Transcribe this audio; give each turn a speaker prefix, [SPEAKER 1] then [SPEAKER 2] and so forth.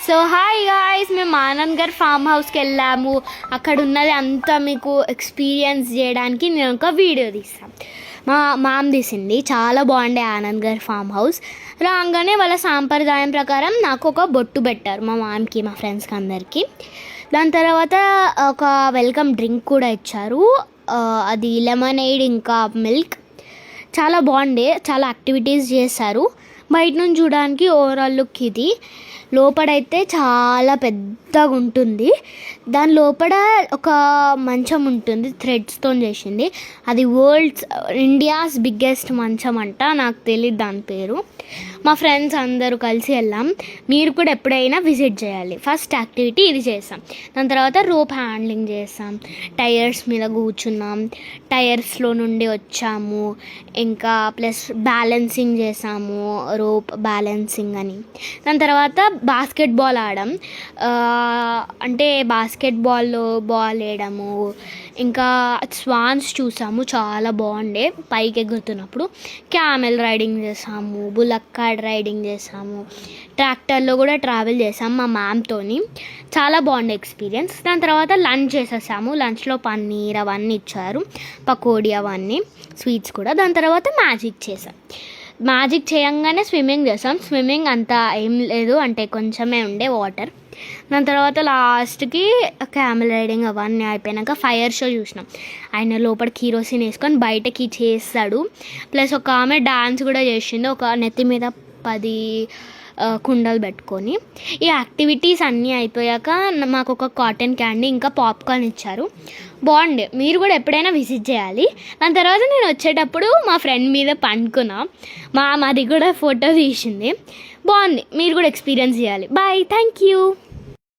[SPEAKER 1] So hi guys, మేము ఆనంద్గర్ form హౌస్కి వెళ్ళాము. అక్కడ ఉన్నది అంతా మీకు ఎక్స్పీరియన్స్ చేయడానికి నేను ఒక వీడియో తీస్తాను. మా మామ తీసింది, చాలా బాగుండే ఆనంద్గర్ ఫామ్ హౌస్. రాగానే వాళ్ళ సాంప్రదాయం ప్రకారం నాకు ఒక బొట్టు పెట్టారు, మా మామకి మా ఫ్రెండ్స్కి అందరికీ. దాని తర్వాత ఒక వెల్కమ్ డ్రింక్ కూడా ఇచ్చారు, అది లెమనేడ్ ఇంకా మిల్క్. చాలా బాగుండే, చాలా యాక్టివిటీస్ చేశారు. బయట నుంచి చూడడానికి ఓవరాల్ లుక్ ఇది. లోపడైతే చాలా పెద్దగా ఉంటుంది. దాని లోపల ఒక మంచం ఉంటుంది, థ్రెడ్స్తో చేసింది. అది ఇండియాస్ బిగ్గెస్ట్ మంచం అంట, నాకు తెలియదు దాని పేరు. మా ఫ్రెండ్స్ అందరూ కలిసి వెళ్ళాం. మీరు కూడా ఎప్పుడైనా విజిట్ చేయాలి. ఫస్ట్ యాక్టివిటీ ఇది చేసాం. దాని తర్వాత రోప్ హ్యాండ్లింగ్ చేసాం, టైర్స్ మీద కూర్చున్నాం, టైర్స్లో నుండి వచ్చాము. ఇంకా ప్లస్ బ్యాలెన్సింగ్ చేసాము, రోప్ బ్యాలెన్సింగ్ అని. దాని తర్వాత బాస్కెట్బాల్ ఆడాం, అంటే బాస్కెట్బాల్లో బాల్ వేయడము. ఇంకా స్వాన్స్ చూసాము, చాలా బాగుండే పైకి ఎగురుతున్నప్పుడు. క్యామెల్ రైడింగ్ చేసాము, బుల్లక్ కార్డ్ రైడింగ్ చేసాము, ట్రాక్టర్లో కూడా ట్రావెల్ చేసాము మా మ్యామ్తోని. చాలా బాగుండే ఎక్స్పీరియన్స్. దాని తర్వాత లంచ్ చేసేసాము. లంచ్లో పన్నీర్ అవన్నీ ఇచ్చారు, పకోడీ అవన్నీ, స్వీట్స్ కూడా. దాని తర్వాత మ్యాజిక్ చేసాం. మ్యాజిక్ చేయంగానే స్విమ్మింగ్ చేసాం. స్విమ్మింగ్ అంతా ఏం లేదు, అంటే కొంచెమే ఉండే వాటర్. దాని తర్వాత లాస్ట్కి క్యామెల్ రైడింగ్ అవన్నీ అయిపోయాక ఫైర్ షో చూసినాం. ఆయన లోపల కిరోసిన్ వేసుకొని బయటకి చేస్తాడు. ప్లస్ ఒక ఆమె డాన్స్ కూడా చేసింది, ఒక నెత్తి మీద 10 కుండలు పెట్టుకొని. ఈ యాక్టివిటీస్ అన్నీ అయిపోయాక మాకు ఒక కాటన్ క్యాండీ ఇంకా పాప్కార్న్ ఇచ్చారు. బాగుండే, మీరు కూడా ఎప్పుడైనా విజిట్ చేయాలి. దాని తర్వాత నేను వచ్చేటప్పుడు మా ఫ్రెండ్ మీద పండుకున్నా, మాది కూడా ఫోటో తీసింది. బాగుంది, మీరు కూడా ఎక్స్పీరియన్స్ చేయాలి. Bye, thank you.